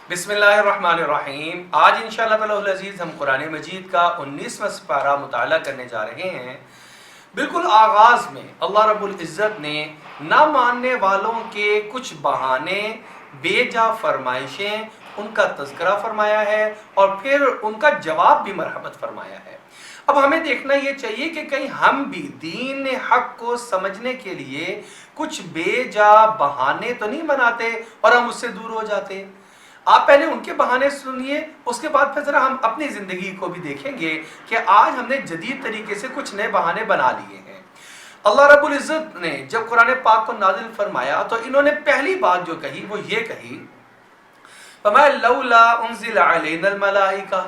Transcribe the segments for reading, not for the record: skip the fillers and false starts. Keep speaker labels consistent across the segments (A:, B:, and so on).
A: बिस्मिल्लाहिर्रहमानिर्रहीम। आज इंशाअल्लाह ताला अज़ीज़ हम कुरान मजीद का 19वां पारा मुताला करने जा रहे हैं। बिल्कुल आगाज़ में अल्लाह रब्बुल इज़्ज़त ने ना मानने वालों के कुछ बहाने, बेजा फरमाइशें, उनका तज़किरा फरमाया है और फिर उनका जवाब भी मरहमत फरमाया है। अब हमें देखना ये चाहिए कि कहीं हम भी दीन हक को समझने के लिए कुछ बेजा बहाने तो नहीं बनाते और हम उससे दूर हो जाते। आप पहले उनके बहाने सुनिए, उसके बाद फिर जरा हम अपनी जिंदगी को भी देखेंगे कि आज हमने जदीद तरीके से कुछ नए बहाने बना लिए हैं। अल्लाह रब्बुल इज़्ज़त ने जब कुरान पाक को नाजिल फरमाया तो इन्होंने पहली बात जो कही वो ये कही, फरमाया लौला उन्ज़िला अलैनल मलाइका।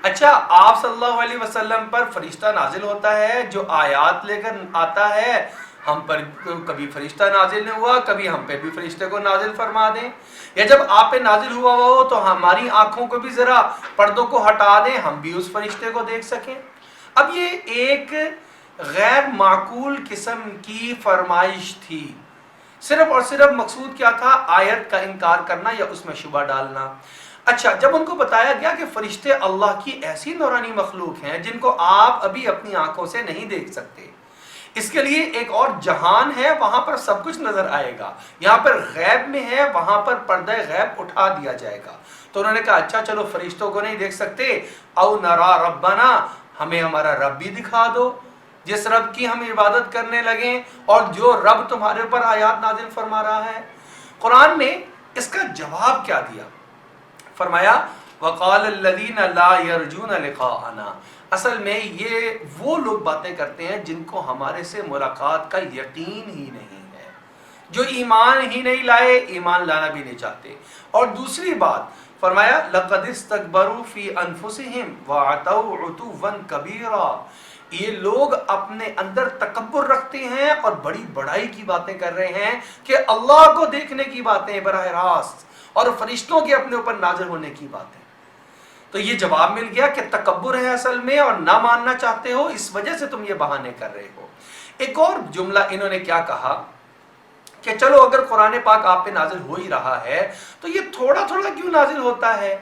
A: अच्छा, आप सल्लल्लाहु अलैहि वसल्लम पर फरिश्ता नाजिल होता है जो आयात लेकर आता है, हम पर तो कभी फरिश्ता नाजिल नहीं हुआ, कभी हम पे भी फरिश्ते को नाजिल फरमा दें, या जब आप पे नाजिल हुआ हो तो हमारी आंखों को भी जरा पर्दों को हटा दें, हम भी उस फरिश्ते को देख सकें। अब ये एक गैर माकूल किस्म की फरमाइश थी। सिर्फ और सिर्फ मकसूद क्या था? आयत का इनकार करना या उसमें शुबा डालना। अच्छा, जब उनको बताया गया कि फरिश्ते अल्लाह की ऐसी नूरानी मखलूक हैं जिनको आप अभी अपनी आंखों से नहीं देख सकते, इसके लिए एक और जहान है, वहां पर सब कुछ नजर आएगा, यहाँ पर गैब में है, वहां पर पर्दा गैब उठा दिया जाएगा। तो उन्होंने कहा अच्छा चलो फरिश्तों को नहीं देख सकते, औ नरा रब्बना, हमें हमारा रब भी दिखा दो जिस रब की हम इबादत करने लगे और जो रब तुम्हारे ऊपर आयात नाजिल फरमा रहा है। कुरान ने इसका जवाब क्या दिया? फरमाया वक़ाल अल्लज़ीना ला यरजूना लिक़ाअना। असल में ये वो लोग बातें करते हैं जिनको हमारे से मुलाकात का यकीन ही नहीं है, जो ईमान ही नहीं लाए, ईमान लाना भी नहीं चाहते। और दूसरी बात फरमाया लक़द इस्तकबरू फ़ी अनफुसिहिम वअतौ उतुव्वन कबीरा। ये लोग अपने अंदर तकब्बुर रखते हैं और बड़ी बड़ाई की बातें कर रहे हैं कि अल्लाह को देखने की बातें बराह रास्त और फरिश्तों के अपने ऊपर नाज़िल होने की बातें। तो ये जवाब मिल गया कि तकब्बुर है असल में और ना मानना चाहते हो, इस वजह से तुम ये बहाने कर रहे हो। एक और जुमला इन्होंने क्या कहा कि चलो अगर कुरान पाक आप पे नाजिल हो ही रहा है तो ये थोड़ा थोड़ा क्यों नाजिल होता है?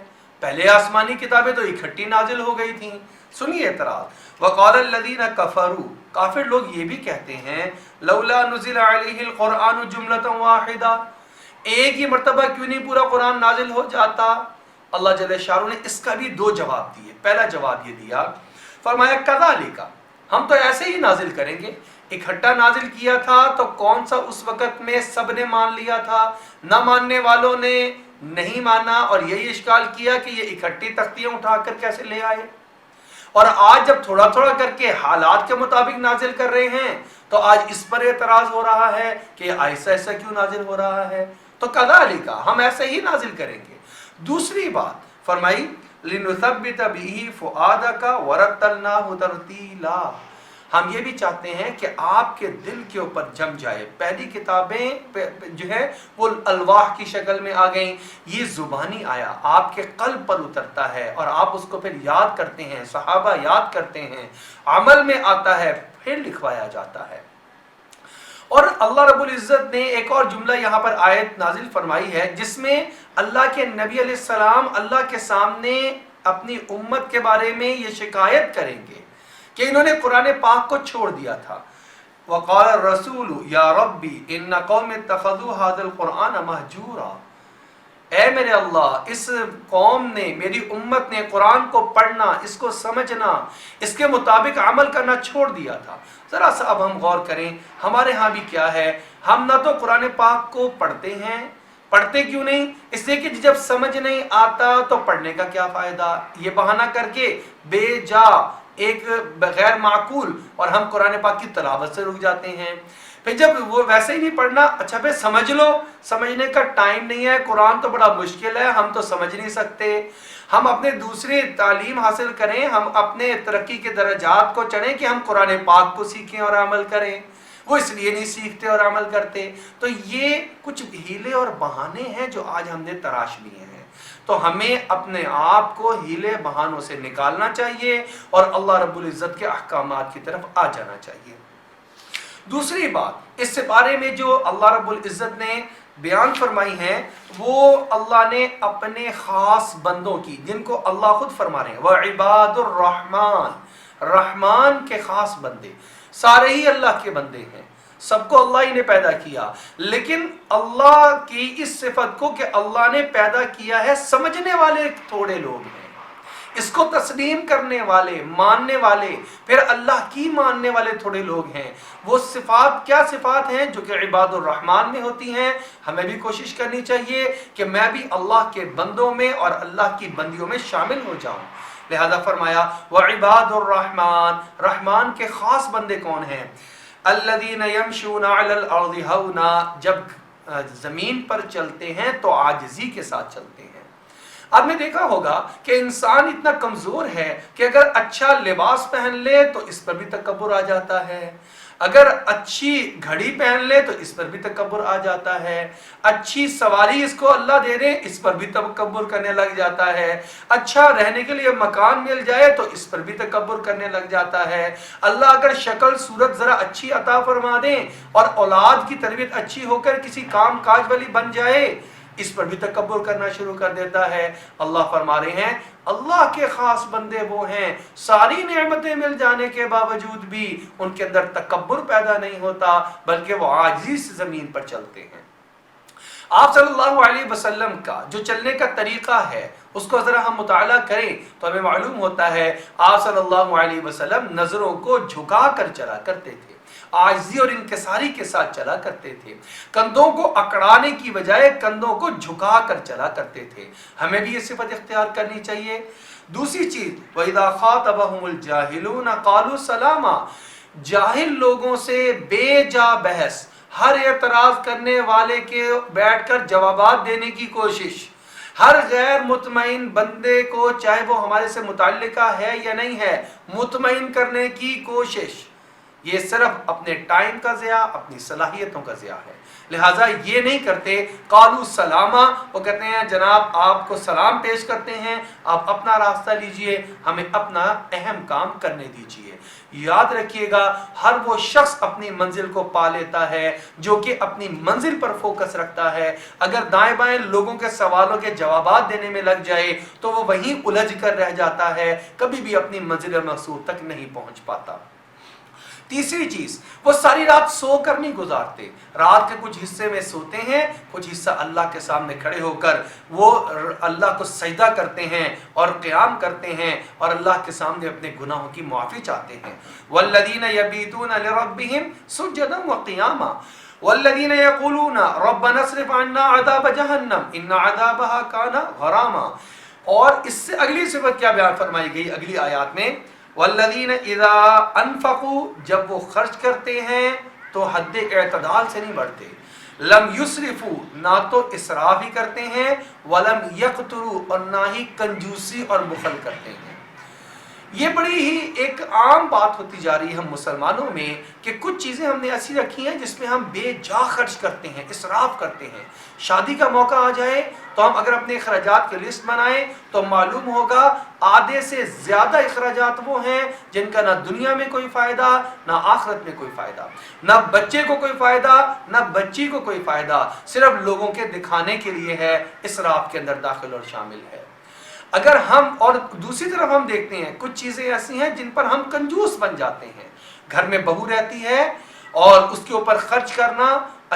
A: पहले आसमानी किताबें तो इकट्ठी नाजिल हो गई थी। सुनिए एतराज, वक़ाल अल्लज़ीना कफ़रू, काफिर लोग ये भी कहते हैं लौला नुज़िला अलैहिल कुरआनु जुमलतन वाहिदा, एक ही मर्तबा क्यों नहीं पूरा कुरान नाजिल हो जाता? अल्लाह जल्ल शाह ने इसका भी दो जवाब दिए। पहला जवाब ये दिया, फरमाया कज़ालिका, हम तो ऐसे ही नाजिल करेंगे। इकट्ठा नाजिल किया था तो कौन सा उस वक़्त में सब ने मान लिया था? न मानने वालों ने नहीं माना और यही इश्काल किया कि ये इकट्ठी तख्तियां उठाकर कैसे ले आए। और आज जब थोड़ा थोड़ा करके हालात के मुताबिक नाजिल कर रहे हैं तो आज इस पर एतराज हो रहा है कि ऐसा ऐसा क्यों नाजिल हो रहा है। तो कज़ालिका, हम ऐसे ही नाजिल करेंगे। दूसरी बात फरमाई लिनुसब्बित बिही फुआदका वरत्तलनाहु तरतीला, हम ये भी चाहते हैं कि आपके दिल के ऊपर जम जाए। पहली किताबें जो है वो अलवाह की शक्ल में आ गई, ये जुबानी आया आपके कल्ब पर उतरता है और आप उसको फिर याद करते हैं, सहाबा याद करते हैं, अमल में आता है, फिर लिखवाया जाता है। और अल्लाह रब्बुल इज़्ज़त ने एक और जुमला यहाँ पर आयत नाजिल फरमाई है जिसमें अल्लाह के नबी अलैहिस्सलाम अल्लाह के सामने अपनी उम्मत के बारे में ये शिकायत करेंगे कि इन्होंने कुरान पाक को छोड़ दिया था। वक़ाल रसूलु या रब्बी इन्ना कौम इत्तख़ज़ू हाज़ल कुरआन महजूरा, ऐ मेरे अल्लाह, इस कौम ने, मेरी उम्मत ने कुरान को पढ़ना, इसको समझना, इसके मुताबिक अमल करना छोड़ दिया था। ज़रा सा अब हम गौर करें हमारे यहाँ भी क्या है, हम ना तो कुरान पाक को पढ़ते हैं, पढ़ते क्यों नहीं? इसलिए कि जब समझ नहीं आता तो पढ़ने का क्या फ़ायदा। ये बहाना करके बेजा एक गैर माकूल और हम कुरान पाक की तलावत से रुक जाते हैं। फिर जब वो वैसे ही नहीं पढ़ना, अच्छा फिर समझ लो, समझने का टाइम नहीं है, कुरान तो बड़ा मुश्किल है, हम तो समझ नहीं सकते। हम अपने दूसरी तालीम हासिल करें, हम अपने तरक्की के दर्जात को चढ़ें कि हम कुरान पाक को सीखें और अमल करें, वो इसलिए नहीं सीखते और अमल करते। तो ये कुछ हीले और बहाने हैं जो आज हमने तराश लिए हैं। तो हमें अपने आप को हीले बहानों से निकालना चाहिए और अल्लाह रब्बुल इज़्ज़त के अहकामात की तरफ आ जाना चाहिए। दूसरी बात, इस बारे में जो अल्लाह रब्बुल इज़्ज़त ने بیان فرمائی ہیں وہ اللہ نے اپنے خاص بندوں کی، جن کو اللہ خود فرما رہے ہیں وعباد الرحمن، رحمان کے خاص بندے، سارے ہی اللہ کے بندے ہیں، سب کو اللہ ہی نے پیدا کیا، لیکن اللہ کی اس صفت کو کہ اللہ نے پیدا کیا ہے سمجھنے والے تھوڑے لوگ ہیں، اس کو تسلیم کرنے والے، ماننے والے، پھر اللہ کی ماننے والے تھوڑے لوگ ہیں۔ وہ صفات کیا صفات ہیں جو کہ عباد الرحمن میں ہوتی ہیں؟ ہمیں بھی کوشش کرنی چاہیے کہ میں بھی اللہ کے بندوں میں اور اللہ کی بندیوں میں شامل ہو جاؤں۔ لہذا فرمایا وعباد الرحمن، رحمان کے خاص بندے کون ہیں؟ الذین یمشون علی الارض ہونا، جب زمین پر چلتے ہیں تو عاجزی کے ساتھ چلتے ہیں۔ آپ نے دیکھا ہوگا کہ انسان اتنا کمزور ہے کہ اگر اچھا لباس پہن لے تو اس پر بھی تکبر آ جاتا ہے، اگر اچھی گھڑی پہن لے تو اس پر بھی تکبر آ جاتا ہے، اچھی سواری اس کو اللہ دے دے اس پر بھی تکبر کرنے لگ جاتا ہے، اچھا رہنے کے لیے مکان مل جائے تو اس پر بھی تکبر کرنے لگ جاتا ہے، اللہ اگر شکل صورت ذرا اچھی عطا فرما دیں اور اولاد کی تربیت اچھی ہو کر کسی کام کاج والی بن جائے اس پر بھی تکبر کرنا شروع کر دیتا ہے۔ اللہ فرما رہے ہیں اللہ کے خاص بندے وہ ہیں ساری نعمتیں مل جانے کے باوجود بھی ان کے اندر تکبر پیدا نہیں ہوتا، بلکہ وہ عاجزی سے زمین پر چلتے ہیں۔ آپ صلی اللہ علیہ وسلم کا جو چلنے کا طریقہ ہے اس کو ذرا ہم مطالعہ کریں تو ہمیں معلوم ہوتا ہے آپ صلی اللہ علیہ وسلم نظروں کو جھکا کر چلا کرتے تھے، عاجزی اور انکساری کے ساتھ چلا کرتے تھے، کندھوں کو اکڑانے کی بجائے کندھوں کو جھکا کر چلا کرتے تھے۔ ہمیں بھی یہ صفت اختیار کرنی چاہیے۔ دوسری چیز وَإِذَا خَاطَبَهُمُ الْجَاهِلُونَ قَالُوا سَلَامًا، جاہل لوگوں سے بے جا بحث، ہر اعتراض کرنے والے کے بیٹھ کر جوابات دینے کی کوشش، ہر غیر مطمئن بندے کو چاہے وہ ہمارے سے متعلقہ ہے یا نہیں ہے مطمئن کرنے کی کوشش، یہ صرف اپنے ٹائم کا ضیاع، اپنی صلاحیتوں کا ضیاع ہے۔ لہٰذا یہ نہیں کرتے قالوا سلاما، وہ کہتے ہیں جناب آپ کو سلام پیش کرتے ہیں، آپ اپنا راستہ لیجئے، ہمیں اپنا اہم کام کرنے دیجئے۔ یاد رکھیے گا ہر وہ شخص اپنی منزل کو پا لیتا ہے جو کہ اپنی منزل پر فوکس رکھتا ہے، اگر دائیں بائیں لوگوں کے سوالوں کے جوابات دینے میں لگ جائے تو وہ وہیں الجھ کر رہ جاتا ہے، کبھی بھی اپنی منزل مقصود تک نہیں پہنچ پاتا۔ تیسری چیز وہ ساری رات سو کر نہیں گزارتے، رات کے کچھ حصے میں سوتے ہیں، کچھ حصہ اللہ کے سامنے کھڑے ہو کر وہ اللہ کو سجدہ کرتے ہیں اور قیام کرتے ہیں اور اللہ کے سامنے اپنے گناہوں کی معافی چاہتے ہیں۔ والذین یبیتون لربہم سجدا وقیاما والذین یقولون ربنا اصرف عنا عذاب جہنم ان عذابها کان غراما۔ اور اس سے اگلی صفت کیا بیان فرمائی گئی اگلی آیات میں؟ والذین اذا انفقوا، جب وہ خرچ کرتے ہیں تو حد اعتدال سے نہیں بڑھتے، لم یسرفوا، نہ تو اسراف ہی کرتے ہیں، ولم یقتروا، اور نہ ہی کنجوسی اور بخل کرتے ہیں۔ یہ بڑی ہی ایک عام بات ہوتی جا رہی ہے ہم مسلمانوں میں کہ کچھ چیزیں ہم نے ایسی رکھی ہیں جس میں ہم بے جا خرچ کرتے ہیں، اسراف کرتے ہیں۔ شادی کا موقع آ جائے تو ہم اگر اپنے اخراجات کی لسٹ بنائیں تو معلوم ہوگا آدھے سے زیادہ اخراجات وہ ہیں جن کا نہ دنیا میں کوئی فائدہ نہ آخرت میں کوئی فائدہ، نہ بچے کو کوئی فائدہ نہ بچی کو کوئی فائدہ، صرف لوگوں کے دکھانے کے لیے ہے، اسراف کے اندر داخل اور شامل ہے۔ اگر ہم اور دوسری طرف ہم دیکھتے ہیں کچھ چیزیں ایسی ہیں جن پر ہم کنجوس بن جاتے ہیں، گھر میں بہو رہتی ہے اور اس کے اوپر خرچ کرنا،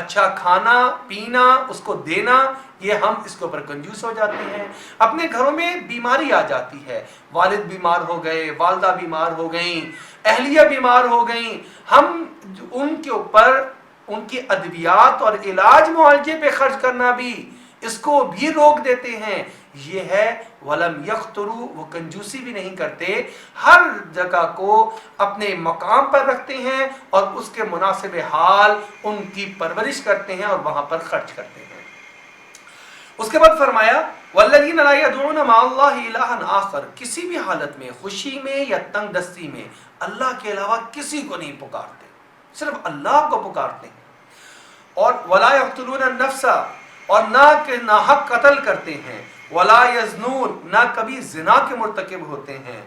A: اچھا کھانا پینا اس کو دینا، یہ ہم اس کے اوپر کنجوس ہو جاتے ہیں۔ اپنے گھروں میں بیماری آ جاتی ہے، والد بیمار ہو گئے، والدہ بیمار ہو گئیں، اہلیہ بیمار ہو گئیں، ہم ان کے اوپر ان کی ادویات اور علاج معالجے پہ خرچ کرنا بھی اس کو بھی روک دیتے ہیں۔ یہ ہے ولم یخترو، وہ کنجوسی بھی نہیں کرتے، ہر جگہ کو اپنے مقام پر رکھتے ہیں اور اس کے مناسب حال ان کی پرورش کرتے ہیں اور وہاں پر خرچ کرتے ہیں۔ اس کے بعد فرمایا والذین لا یدعون مع اللہ الہا آخر، کسی بھی حالت میں خوشی میں یا تنگ دستی میں اللہ کے علاوہ کسی کو نہیں پکارتے، صرف اللہ کو پکارتے ہیں۔ اور ولا یقتلون النفس، اور نہ کہ ناحق قتل کرتے ہیں، ولا یزنون، نہ کبھی زنا کے مرتکب ہوتے ہیں۔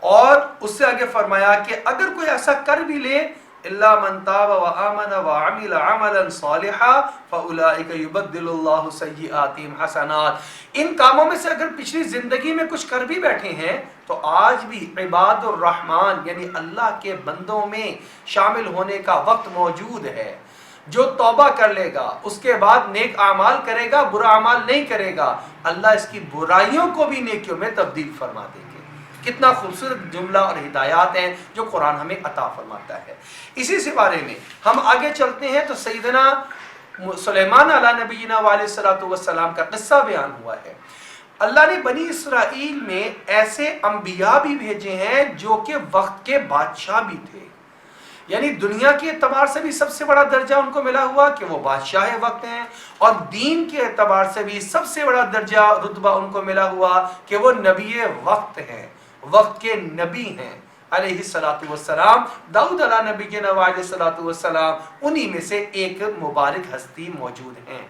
A: اور اس سے آگے فرمایا کہ اگر کوئی ایسا کر بھی لے इल्ला मन ताब व आमन व अमिल अमलन सालिहा फउलाइक युबद्दिलुल्लाहु सय्यिआतिहिम हसनात। इन कामों में से अगर पिछली जिंदगी में कुछ कर भी बैठे हैं तो आज भी इबादुर रहमान यानी अल्लाह के बंदों में शामिल होने का वक्त मौजूद है। जो तौबा कर लेगा, उसके बाद नेक आमाल करेगा, बुरा अमाल नहीं करेगा, अल्लाह इसकी बुराइयों को भी नेकियों में तब्दील फरमा देंगे। कितना खूबसूरत जुमला और हिदायत हैं जो कुरान हमें अता फरमाता है। इसी से बारे में हम आगे चलते हैं तो सैयदना सुलेमान अला नबीना वालेसलातु वस्सलाम का किस्सा बयान हुआ है। अल्लाह ने बनी इसराइल में ऐसे अंबिया भी भेजे हैं जो कि वक्त के बादशाह भी थे, यानी दुनिया के एतबार से भी सबसे बड़ा दर्जा उनको मिला हुआ कि वो बादशाह वक्त हैं, और दीन के एतबार से भी सबसे बड़ा दर्जा रुतबा उनको मिला हुआ कि वो नबी वक्त हैं, वक्त के नबी हैं अलैहिस्सलातु वस्सलाम। दाऊद अला नबी के अलैहिस्सलातु वस्सलाम उन्हीं में से एक मुबारक हस्ती मौजूद हैं।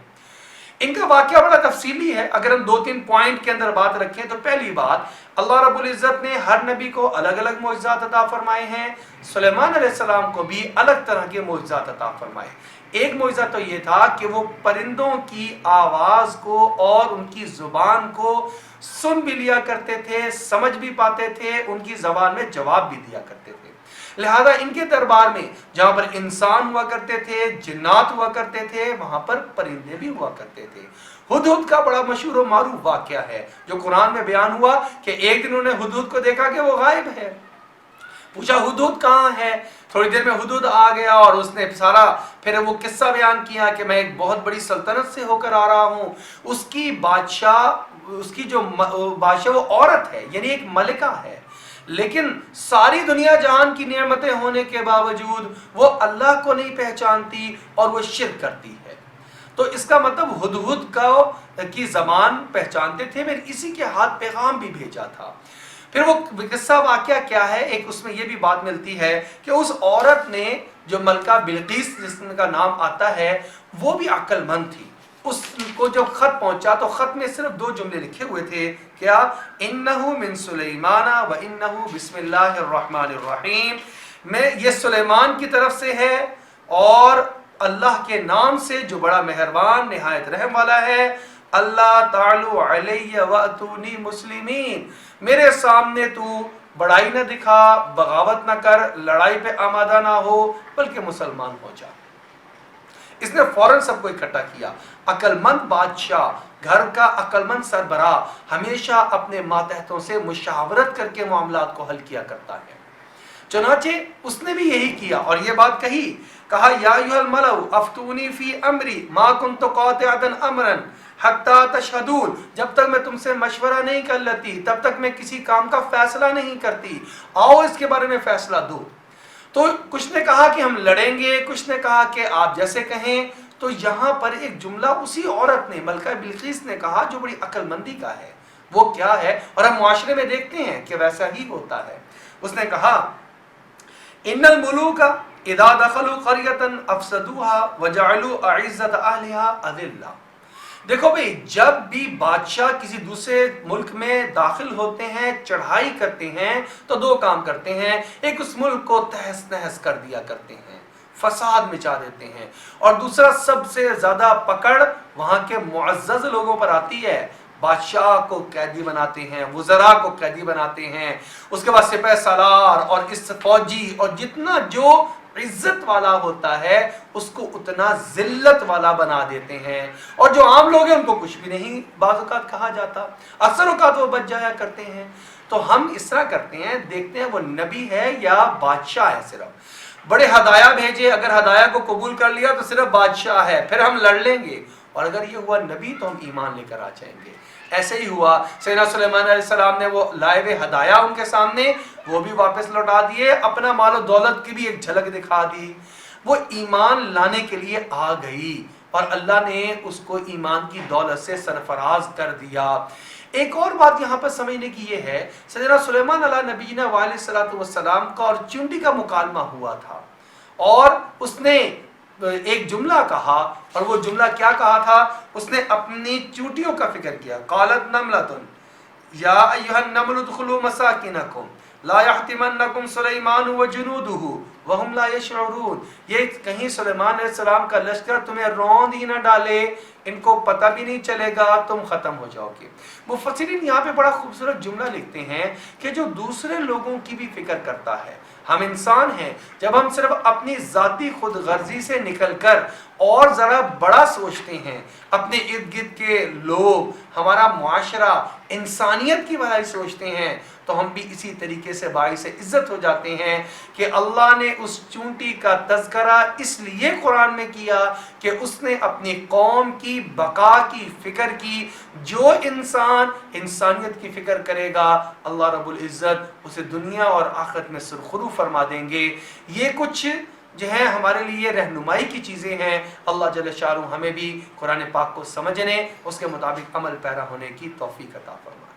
A: इनका वाकया बड़ा तफसीली है। अगर हम 2-3 पॉइंट के अंदर बात रखें तो पहली बात, अल्लाह रब्बुल इज़्ज़त ने हर नबी को अलग अलग मौजज़ात अता फरमाए हैं। सुलेमान अलैहिस्सलाम को भी अलग तरह के मौजज़ात अता फरमाए। एक मौजज़ा तो ये था कि वो परिंदों की आवाज़ को और उनकी ज़ुबान को सुन भी लिया करते थे, समझ भी पाते थे, उनकी ज़बान में जवाब भी दिया करते थे। लिहाजा इनके दरबार में जहाँ पर इंसान हुआ करते थे, जिन्नात हुआ करते थे, वहाँ पर परिंदे भी हुआ करते थे। हुदहुद का बड़ा मशहूर और मारूफ वाक़या है जो कुरान में बयान हुआ कि एक दिन उन्होंने हुदहुद को देखा कि वो गायब है। पूछा हुदहुद कहाँ है? थोड़ी देर में हुदहुद आ गया और उसने सारा फिर वो किस्सा बयान किया कि मैं एक बहुत बड़ी सल्तनत से होकर आ रहा हूँ। उसकी बादशाह, उसकी जो बादशाह वो औरत है, यानी एक मलिका है, लेकिन सारी दुनिया जहान की नेमतें होने के बावजूद वो अल्लाह को नहीं पहचानती और वो शिर्क करती है। तो इसका मतलब हुदहुद की ज़बान पहचानते थे, फिर इसी के हाथ पैगाम भी भेजा था। फिर वो किस्सा वाक़या क्या है, एक उसमें ये भी बात मिलती है कि उस औरत ने, जो मलका बिल्किस जिसका नाम आता है, वो भी अक्लमंद थी। उसको जब खत पहुंचा तो खत में सिर्फ 2 जुमले लिखे हुए थे, क्या? इन्नहु मिन सुलेमाना व इन्नहु बिस्मिल्लाहिर रहमानिर रहीम। मैं ये सुलेमान की तरफ से है और अल्लाह के नाम से जो बड़ा मेहरबान निहायत रहम वाला है। अल्लाह तालू अलैया वअतूनी मुस्लिमीन, मेरे सामने तू बड़ाई न दिखा, बगावत न कर, लड़ाई पे आमादा ना हो, बल्कि मुसलमान हो जा। इसने फौरन सबको इकट्ठा किया। अक्लमंद बादशाह, घर का अक्लमंद सरबराह हमेशा अपने मातहतों से मुशावरत करके मामलात को हल किया करता है। चुनाचे उसने भी यही किया और ये बात कही, कहा या अय्युहल मलउ अफ्तूनी फी अमरी मा कुन्तु क़ातिअतन अमरन हत्ता तशहदून, जब तक मैं तुमसे मशवरा नहीं कर लेती तब तक मैं किसी काम का फैसला नहीं करती, आओ इसके बारे में फैसला दो। तो कुछ ने कहा कि हम लड़ेंगे, कुछ ने कहा कि आप जैसे कहें। तो यहाँ पर एक जुमला उसी औरत ने, मलका बिल्किस ने कहा जो बड़ी अक्लमंदी का है। वो क्या है और हम मुआशरे में देखते हैं कि वैसा ही होता है। उसने कहा इन्नल मुलूका इदा दखलू क़रियतन अफसदूहा वजअलू अइज़्ज़त अहलिहा अज़िल्ला। देखो भाई, जब भी बादशाह किसी दूसरे मुल्क में दाखिल होते हैं, चढ़ाई करते हैं, तो 2 काम करते हैं। एक, उस मुल्क को तहस नहस कर दिया करते हैं, फसाद मचा देते हैं, और दूसरा सबसे ज्यादा पकड़ वहां के मुअज़्ज़ज़ लोगों पर आती है। बादशाह को कैदी बनाते हैं, वज़रा को कैदी बनाते हैं, उसके बाद सिपह सालार और इस फौजी और जितना जो इज्जत वाला होता है उसको उतना जिल्लत वाला बना देते हैं, और जो आम लोग हैं उनको कुछ भी नहीं बाज़ औक़ात कहा जाता, अक्सर औक़ात वो बच जाया करते हैं। तो हम इस तरह करते हैं, देखते हैं वो नबी है या बादशाह है, सिर्फ बड़े हदाया भेजे, अगर हदाया को कबूल कर लिया तो सिर्फ बादशाह है, फिर हम लड़ लेंगे, और अगर ये हुआ नबी तो हम ईमान लेकर आ जाएंगे। ऐसे ही हुआ, सैयदना सुलेमान अलैहिस्सलाम ने वो लाए हुए हदाया उनके सामने, वो भी वापस लौटा दिए, अपना मालो दौलत की भी एक झलक दिखा दी। वो ईमान लाने के लिए आ गई और अल्लाह ने उसको ईमान की दौलत से सरफराज कर दिया। एक और बात यहाँ पर समझने की ये है, सैयदना सुलेमान अला नबीना वालेसलातु वस्सलाम का और चुंडी का मुकालमा हुआ था, और उसने एक जुमला कहा, और वो जुमला क्या कहा था? उसने अपनी चूटियों का फिक्र किया। क़ालत नमलतुन या अय्युहन नमलु उदखुलू मसाकिनकुम لا यहतिमन्नकुम सुलैमान व जुनूदुहु वहुम ला यशऊरून, ये कहीं सुलेमान अलैहिस्सलाम का लश्कर तुम्हें रौंद ही ना डाले, इनको पता भी नहीं चलेगा, तुम खत्म हो जाओगे। मुफस्सिरीन यहाँ पे बड़ा खूबसूरत जुमला लिखते हैं कि जो दूसरे लोगों की भी फिक्र करता है। हम इंसान हैं, जब हम सिर्फ अपनी ज़ाती खुद गर्जी से निकलकर और ज़रा बड़ा सोचते हैं, अपने इर्द गिर्द के लोग, हमारा मुआशरा, इंसानियत की भलाई सोचते हैं, तो हम भी इसी तरीके से बाइस इज्जत हो जाते हैं कि अल्लाह ने उस चूंटी का तज़करा इसलिए कुरान में किया कि उसने अपनी कौम की बका की फिक्र की। जो इंसान इंसानियत की फिक्र करेगा, अल्लाह रब्बुल इज़्ज़त उसे दुनिया और आखिरत में सुरखरू फरमा देंगे। ये कुछ जो है हमारे लिए रहनुमाई की चीज़ें हैं। अल्लाह जल्ल शाअनु हमें भी कुरान पाक को समझने, उसके मुताबिक अमल पैरा होने की तौफीक अता फरमाए।